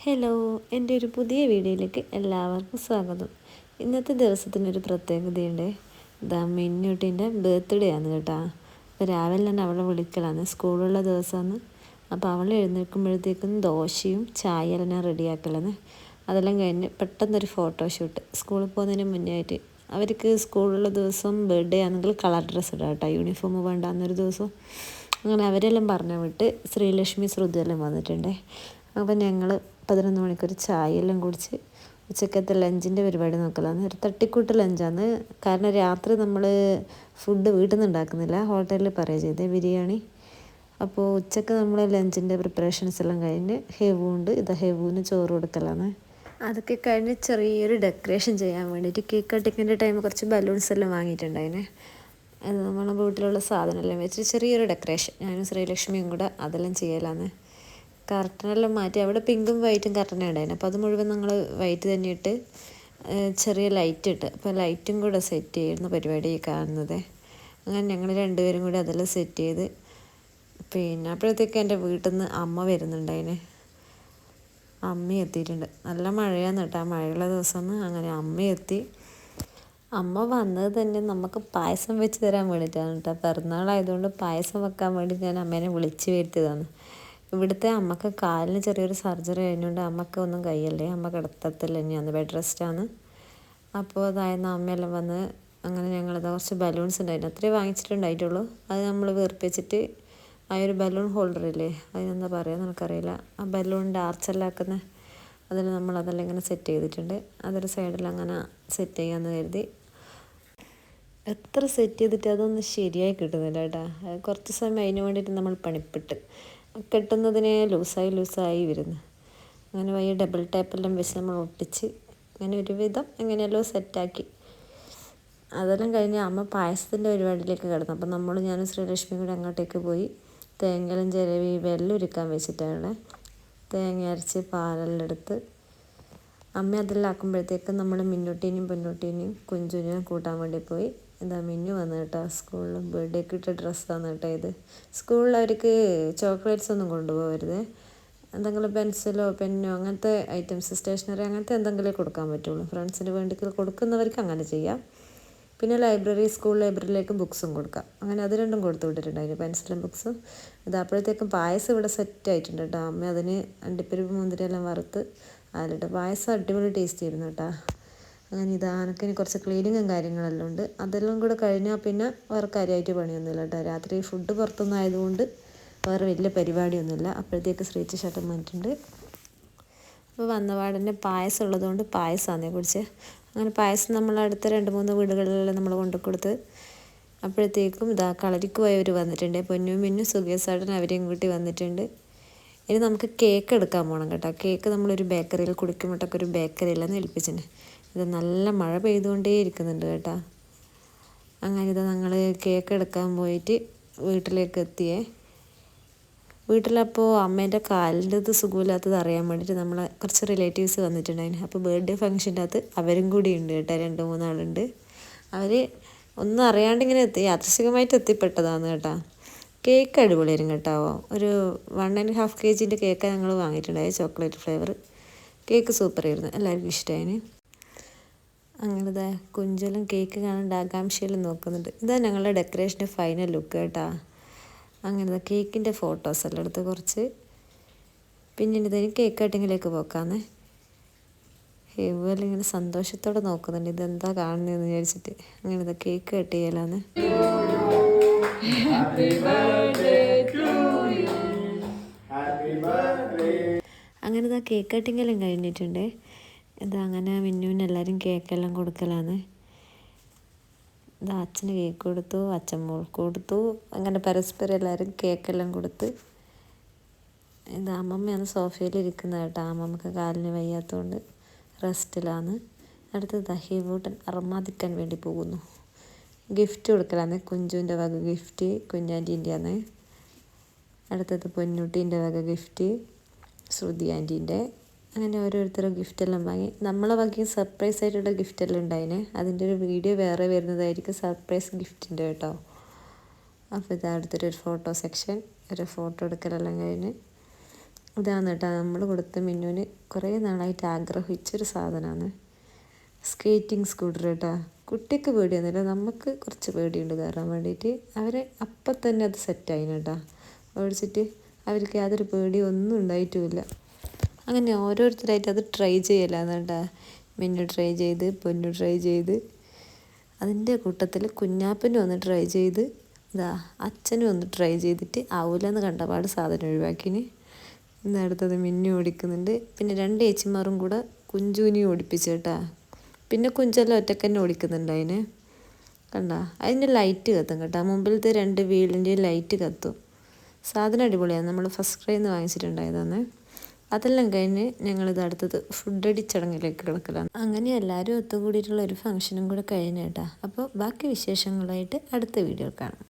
Hello, എൻ്റെ ഒരു പുതിയ വീഡിയോയിലേക്ക് എല്ലാവർക്കും സ്വാഗതം. ഇന്നത്തെ ദിവസത്തിനൊരു പ്രത്യേകതയുണ്ട്. ഇതാ മിന്നുട്ടിൻ്റെ ബർത്ത്ഡേ ആണ് കേട്ടോ. അപ്പോൾ രാവിലെ തന്നെ അവളെ വിളിക്കലാണ്, സ്കൂളുള്ള ദിവസമാണ്. അപ്പോൾ അവൾ എഴുന്നേൽക്കുമ്പോഴത്തേക്കും ദോശയും ചായയെല്ലാം ഞാൻ റെഡിയാക്കലാണ്. അതെല്ലാം കഴിഞ്ഞ് പെട്ടെന്നൊരു ഫോട്ടോഷൂട്ട് സ്കൂളിൽ പോകുന്നതിന് മുന്നേ ആയിട്ട്. അവർക്ക് സ്കൂളുള്ള ദിവസം ബർത്ത്ഡേ ആണെങ്കിൽ കളർ ഡ്രസ്സ് ഇടാം കേട്ടോ, യൂണിഫോം വേണ്ട അന്നൊരു ദിവസം. അങ്ങനെ അവരെല്ലാം പറഞ്ഞു വിട്ട് ശ്രീലക്ഷ്മി ശ്രുതിയെല്ലാം വന്നിട്ടുണ്ടേ. അപ്പം ഞങ്ങൾ 11 മണിക്കൊരു ചായയെല്ലാം കുടിച്ച് ഉച്ചക്കത്തെ ലഞ്ചിൻ്റെ പരിപാടി നോക്കലാണ്. ഒരു തട്ടിക്കൂട്ട് ലഞ്ചാണ്. കാരണം രാത്രി നമ്മൾ ഫുഡ് വീട്ടിൽ നിന്ന് ഉണ്ടാക്കുന്നില്ല, ഹോട്ടലിൽ പറയുക ചെയ്തേ ബിരിയാണി. അപ്പോൾ ഉച്ചക്ക് നമ്മൾ ലഞ്ചിൻ്റെ പ്രിപ്പറേഷൻസ് എല്ലാം കഴിഞ്ഞ് ഹെവുണ്ട്, ഇത് ഹെവുവിന് ചോറ് കൊടുക്കലാണ്. അതൊക്കെ കഴിഞ്ഞ് ചെറിയൊരു ഡെക്കറേഷൻ ചെയ്യാൻ വേണ്ടിയിട്ട് കേക്ക് കട്ടിങ്ങിൻ്റെ ടൈം കുറച്ച് ബലൂൺസ് എല്ലാം വാങ്ങിയിട്ടുണ്ടായിന്. അത് നമ്മളെ വീട്ടിലുള്ള സാധനമെല്ലാം വെച്ച് ചെറിയൊരു ഡെക്കറേഷൻ ഞാനും ശ്രീലക്ഷ്മിയും കൂടെ അതെല്ലാം ചെയ്യലാണ്. കർട്ടനെല്ലാം മാറ്റി, അവിടെ പിങ്കും വൈറ്റും കർട്ടൻ ഉണ്ടായിരുന്നു. അപ്പോൾ അത് മുഴുവൻ ഞങ്ങൾ വൈറ്റ് തന്നെ ഇട്ട് ചെറിയ ലൈറ്റ് ഇട്ട്, അപ്പോൾ ലൈറ്റും കൂടെ സെറ്റ് ചെയ്യുന്ന പരിപാടി കാണുന്നത്. അങ്ങനെ ഞങ്ങൾ രണ്ടുപേരും കൂടി അതെല്ലാം സെറ്റ് ചെയ്ത് പിന്നെ അപ്പോഴത്തേക്ക് എൻ്റെ വീട്ടിൽ നിന്ന് അമ്മ വരുന്നുണ്ടതിന്. അമ്മ എത്തിയിട്ടുണ്ട്. നല്ല മഴയാന്ന് കേട്ടോ, മഴയുള്ള ദിവസമാണ്. അങ്ങനെ അമ്മ എത്തി. അമ്മ വന്നത് തന്നെ നമുക്ക് പായസം വെച്ച് തരാൻ വേണ്ടിയിട്ടാണ് കേട്ടോ. പിറന്നാളായതുകൊണ്ട് പായസം വെക്കാൻ വേണ്ടി ഞാൻ അമ്മേനെ വിളിച്ച് വരുത്തിയതാണ്. ഇവിടുത്തെ അമ്മക്ക് കാലിന് ചെറിയൊരു സർജറി കഴിഞ്ഞുകൊണ്ട് അമ്മക്ക് ഒന്നും കയ്യല്ലേ, അമ്മ കിടത്തത്തിൽ തന്നെയാണ്, ബെഡ് റെസ്റ്റാണ്. അപ്പോൾ അതായിരുന്നു അമ്മയെല്ലാം വന്ന്. അങ്ങനെ ഞങ്ങളത് കുറച്ച് ബലൂൺസ് ഉണ്ടായിരുന്നു, അത്രേ വാങ്ങിച്ചിട്ടുണ്ടായിട്ടുള്ളൂ. അത് നമ്മൾ വീർപ്പിച്ചിട്ട് ആ ഒരു ബലൂൺ ഹോൾഡറില്ലേ, അതിനെന്താ പറയുക നമുക്കറിയില്ല, ആ ബലൂണിൻ്റെ ആർച്ചെല്ലാം ആക്കുന്ന അതിൽ നമ്മളതെല്ലാം ഇങ്ങനെ സെറ്റ് ചെയ്തിട്ടുണ്ട്. അതൊരു സൈഡിൽ അങ്ങനെ സെറ്റ് ചെയ്യാമെന്ന് കരുതി. എത്ര സെറ്റ് ചെയ്തിട്ട് അതൊന്നും ശരിയായി കിട്ടുന്നില്ല കേട്ടോ. കുറച്ച് സമയം അതിന് വേണ്ടിയിട്ട് നമ്മൾ പണിപ്പെട്ട് കെട്ടുന്നതിനെ ലൂസായി വരുന്നു. അങ്ങനെ വയ്യ ഡബിൾ ടേപ്പെല്ലാം വെച്ച് നമ്മൾ ഒട്ടിച്ച് അങ്ങനെ ഒരുവിധം എങ്ങനെയല്ലോ സെറ്റാക്കി. അതെല്ലാം കഴിഞ്ഞ് അമ്മ പായസത്തിൻ്റെ പരിപാടിയിലേക്ക് കിടന്നു. അപ്പം ഞാനും ശ്രീലക്ഷ്മി കൂടി അങ്ങോട്ടേക്ക് പോയി തേങ്ങലും ചിരവി വെല്ലം ഒരുക്കാൻ വെച്ചിട്ടാണ്. തേങ്ങ അരച്ച് പാലെല്ലാം എടുത്ത് അമ്മ അതെല്ലാം ആക്കുമ്പോഴത്തേക്കും നമ്മൾ മിന്നുട്ടീനെയും പൊന്നൂട്ടീനെയും കുഞ്ചുനെയും കൂട്ടാൻ വേണ്ടി പോയി. ഇതാ മിന്നു വന്നു കേട്ടോ, സ്കൂളിൽ ബർത്ത്ഡേക്ക് ഇട്ട ഡ്രസ്സാണ് കേട്ടോ ഇത്. സ്കൂളിൽ അവർക്ക് ചോക്ലേറ്റ്സ് ഒന്നും കൊണ്ടുപോകരുത്, എന്തെങ്കിലും പെൻസിലോ പെന്നോ അങ്ങനത്തെ ഐറ്റംസ്, സ്റ്റേഷനറി അങ്ങനത്തെ എന്തെങ്കിലും കൊടുക്കാൻ പറ്റുള്ളൂ. ഫ്രണ്ട്സിന് വേണ്ടി കൊടുക്കുന്നവർക്ക് അങ്ങനെ ചെയ്യാം. പിന്നെ സ്കൂൾ ലൈബ്രറിയിലേക്ക് ബുക്സും കൊടുക്കാം. അങ്ങനെ അത് രണ്ടും കൊടുത്തു വിട്ടിട്ടുണ്ടായിരുന്നു, പെൻസിലും ബുക്സും. അപ്പോഴത്തേക്കും പായസം ഇവിടെ സെറ്റ് ആയിട്ടുണ്ട് കേട്ടോ. അമ്മ അതിന് അണ്ടിപ്പരിപ്പ് മുന്തിരിയെല്ലാം വറുത്ത് അതിലിട്ട് പായസം അടിപൊളി ടേസ്റ്റ് ആയിരുന്നു കേട്ടോ. അങ്ങനെ എനിക്കിനി കുറച്ച് ക്ലീനിങ്ങും കാര്യങ്ങളെല്ലാം ഉണ്ട്. അതെല്ലാം കൂടെ കഴിഞ്ഞാൽ പിന്നെ വേറെ കാര്യമായിട്ട് പണിയൊന്നുമില്ല കേട്ടോ. രാത്രി ഫുഡ് പുറത്തുനിന്ന് ആയതുകൊണ്ട് വേറെ വലിയ പരിപാടിയൊന്നുമില്ല. അപ്പോഴത്തേക്ക് ശ്രീച്ച ചേട്ടൻ വന്നിട്ടുണ്ട്. അപ്പോൾ വന്നപാടന്നെ പായസം ഉള്ളതുകൊണ്ട് പായസമാണ് കുടിച്ച്. അങ്ങനെ പായസം നമ്മൾ അടുത്ത 2-3 വീടുകളിലെല്ലാം നമ്മൾ കൊണ്ടുകൊടുത്ത്. അപ്പോഴത്തേക്കും ഇതാ കളരിക്ക് പോയവർ വന്നിട്ടുണ്ട്. പൊന്നും മിന്നും സുഖേസാട്ടൻ അവരെയും കൂട്ടി വന്നിട്ടുണ്ട്. ഇനി നമുക്ക് കേക്ക് എടുക്കാൻ പോകണം കേട്ടോ. കേക്ക് നമ്മളൊരു ബേക്കറിയിൽ, കുടിക്കുമുട്ടൊക്കെ ഒരു ബേക്കറിയിലാണ് ഏൽപ്പിച്ചിട്ടുണ്ട്. ഇത് നല്ല മഴ പെയ്തുകൊണ്ടേ ഇരിക്കുന്നുണ്ട് കേട്ടോ. അങ്ങനെ ഇതാ ഞങ്ങൾ കേക്ക് എടുക്കാൻ പോയിട്ട് വീട്ടിലേക്ക് എത്തിയേ. വീട്ടിലപ്പോൾ അമ്മേൻ്റെ കാലിൻ്റെ സുഖമില്ലാത്തത് അറിയാൻ വേണ്ടിയിട്ട് നമ്മളെ കുറച്ച് റിലേറ്റീവ്സ് വന്നിട്ടുണ്ടായിരുന്നു. അപ്പോൾ ബർത്ത്ഡേ ഫംഗ്ഷൻ്റെ അകത്ത് അവരും കൂടി ഉണ്ട് കേട്ടോ, 2-3 ആളുണ്ട്. അവർ ഒന്നും അറിയാണ്ട് ഇങ്ങനെ യാദൃശ്ചികമായിട്ട് എത്തിപ്പെട്ടതാണ് കേട്ടോ. കേക്ക് അടിപൊളിയായിരുന്നു കേട്ടോ. ഒരു 1.5 kg കേക്കാണ് ഞങ്ങൾ വാങ്ങിയിട്ടുണ്ടായത്, ചോക്ലേറ്റ് ഫ്ലേവർ കേക്ക്. സൂപ്പറായിരുന്നു, എല്ലാവർക്കും ഇഷ്ടമായിന്. അങ്ങനെ ഇതാ കുഞ്ചലും കേക്ക് കാണേണ്ട ആകാംക്ഷയിലും നോക്കുന്നുണ്ട്. ഇതാ ഞങ്ങളുടെ ഡെക്കറേഷൻ്റെ ഫൈനൽ ലുക്ക് കേട്ടോ. അങ്ങനെ കേക്കിൻ്റെ ഫോട്ടോസ് എല്ലാം എടുത്ത് കുറച്ച്. പിന്നെ ഇതെനിക്ക് കേക്ക് കട്ടിങ്ങിലേക്ക് പോക്കാന്ന്. ഹെവെല്ലാം ഇങ്ങനെ സന്തോഷത്തോടെ നോക്കുന്നുണ്ട്, ഇതെന്താ കാണുന്നതെന്ന് വിചാരിച്ചിട്ട്. അങ്ങനെ ഇതാ കേക്ക് കട്ട് ചെയ്യലാന്ന്. അങ്ങനെ ഇതാ കേക്ക് കട്ടിങ്ങെല്ലാം കഴിഞ്ഞിട്ടുണ്ട്. ഇതാ അങ്ങനെ മിന്നുവിന് എല്ലാവരും കേക്കെല്ലാം കൊടുക്കലാന്ന്. ഇതാ അച്ഛന് കേക്ക് കൊടുത്തു, അച്ഛൻ മോൾക്ക് കൊടുത്തു. അങ്ങനെ പരസ്പരം എല്ലാവരും കേക്കെല്ലാം കൊടുത്ത്. ഇത് അമ്മമ്മയാണ് സോഫയിൽ ഇരിക്കുന്നത് കേട്ടോ. അമ്മമ്മക്ക് കാലിന് വയ്യാത്തതുകൊണ്ട് റെസ്റ്റിലാണ്. അടുത്തത് ഹീവൂട്ടൻ അർമാദിക്കാൻ വേണ്ടി പോകുന്നു. ഗിഫ്റ്റ് കൊടുക്കലാന്ന്, കുഞ്ചുവിൻ്റെ വക ഗിഫ്റ്റ് കുഞ്ഞാൻറ്റീൻ്റെയാണ്. അടുത്തത് പൊന്നൂട്ടീൻ്റെ വക ഗിഫ്റ്റ് ശ്രുതി ആൻറ്റീൻ്റെ. അങ്ങനെ ഓരോരുത്തരും ഗിഫ്റ്റെല്ലാം വാങ്ങി. നമ്മളെ വകയും സർപ്രൈസ് ആയിട്ടുള്ള ഗിഫ്റ്റെല്ലാം ഉണ്ടായിന്. അതിൻ്റെ ഒരു വീഡിയോ വേറെ വരുന്നതായിരിക്കും, സർപ്രൈസ് ഗിഫ്റ്റിൻ്റെ കേട്ടോ. അപ്പോൾ ഇതാ അടുത്തൊരു ഫോട്ടോ സെക്ഷൻ. ഒരു ഫോട്ടോ എടുക്കലെല്ലാം കഴിഞ്ഞ് ഇതാണ് കേട്ടോ നമ്മൾ കൊടുത്ത മിന്നുവിന് കുറേ നാളായിട്ട് ആഗ്രഹിച്ചൊരു സാധനമാണ് സ്കേറ്റിംഗ് സ്കൂട്ടർ കേട്ടോ. കുട്ടിക്ക് പേടിയൊന്നുമില്ല, നമുക്ക് കുറച്ച് പേടിയുണ്ട് കയറാൻ വേണ്ടിയിട്ട്. അവർ അപ്പം തന്നെ അത് സെറ്റായിന് കേട്ടോ ഓടിച്ചിട്ട്. അവർക്ക് യാതൊരു പേടിയൊന്നും ഉണ്ടായിട്ടുമില്ല. അങ്ങനെ ഓരോരുത്തരായിട്ട് അത് ട്രൈ ചെയ്യലാന്ന് കേട്ടോ. മിന്നു ട്രൈ ചെയ്ത്, പൊന്നു ട്രൈ ചെയ്ത്, അതിൻ്റെ കൂട്ടത്തിൽ കുഞ്ഞാപ്പനും ഒന്ന് ട്രൈ ചെയ്ത്, ഇതാ അച്ഛനും ഒന്ന് ട്രൈ ചെയ്തിട്ട് ആവൂലെന്ന് കണ്ടപാട് സാധനം ഒഴിവാക്കിന്. ഇന്ന് അടുത്തത് മിന്നു ഓടിക്കുന്നുണ്ട്. പിന്നെ 2 ചേച്ചിമാരും കൂടെ കുഞ്ചുവിനെയും ഓടിപ്പിച്ചു കേട്ടാ. പിന്നെ കുഞ്ചെല്ലാം ഒറ്റക്ക് തന്നെ ഓടിക്കുന്നുണ്ട് അതിന്. കണ്ട അതിൻ്റെ ലൈറ്റ് കത്തും കേട്ടോ, മുമ്പിലത്തെ 2 വീലിൻ്റെ ലൈറ്റ് കത്തും. സാധനം അടിപൊളിയാണ്, നമ്മൾ ഫസ്റ്റ് ക്രൈയിൽ നിന്ന് വാങ്ങിച്ചിട്ടുണ്ടായതാണ്. അതെല്ലാം കഴിഞ്ഞ് ഞങ്ങളിത് അടുത്തത് ഫുഡ് ചടങ്ങിലേക്ക് കിടക്കലാണ്. അങ്ങനെ എല്ലാവരും ഒത്തുകൂടിയിട്ടുള്ള ഒരു ഫംഗ്ഷനും കൂടെ കഴിഞ്ഞ് കേട്ടോ. അപ്പോൾ ബാക്കി വിശേഷങ്ങളായിട്ട് അടുത്ത വീഡിയോ കാണാം.